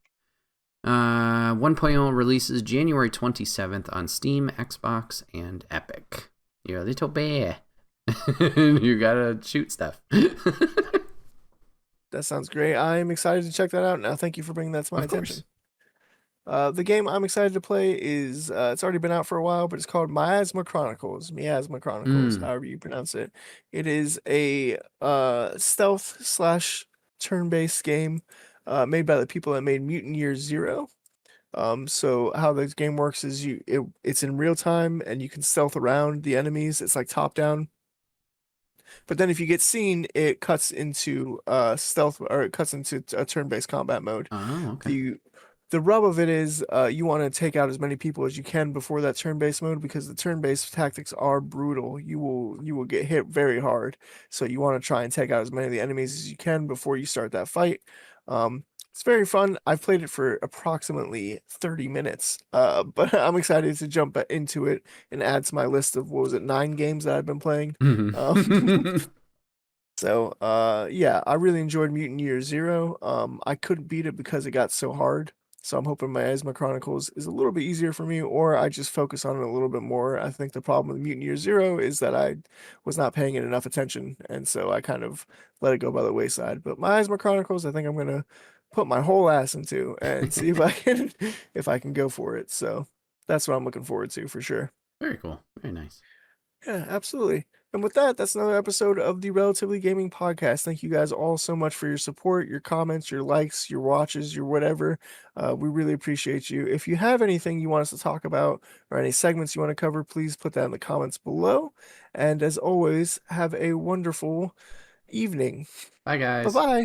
1.0 releases January 27th on Steam, Xbox, and Epic. You're a little bear. You gotta shoot stuff.
That sounds great. I'm excited to check that out now. Thank you for bringing that to my attention. The game I'm excited to play is it's already been out for a while, but it's called Miasma Chronicles. Miasma Chronicles, however you pronounce it. It is a stealth / turn-based game made by the people that made Mutant Year Zero. So how this game works is it's in real time and you can stealth around the enemies. It's like top down. But then if you get seen, it cuts into stealth, or it cuts into a turn-based combat mode.
Oh, okay.
The rub of it is you want to take out as many people as you can before that turn-based mode, because the turn-based tactics are brutal. You will get hit very hard. So you want to try and take out as many of the enemies as you can before you start that fight. It's very fun. I've played it for approximately 30 minutes, but I'm excited to jump into it and add to my list of, what was it, 9 games that I've been playing. So, yeah, I really enjoyed Mutant Year Zero. I couldn't beat it because it got so hard. So I'm hoping Miasma Chronicles is a little bit easier for me, or I just focus on it a little bit more. I think the problem with Mutant Year Zero is that I was not paying it enough attention, and so I kind of let it go by the wayside. But Miasma Chronicles, I think I'm gonna put my whole ass into and see if I can go for it. So that's what I'm looking forward to for sure.
Very cool. Very nice.
Yeah, absolutely. And with that, that's another episode of the Relatively Gaming Podcast. Thank you guys all so much for your support, your comments, your likes, your watches, your whatever. We really appreciate you. If you have anything you want us to talk about or any segments you want to cover, please put that in the comments below. And as always, have a wonderful evening.
Bye, guys.
Bye-bye.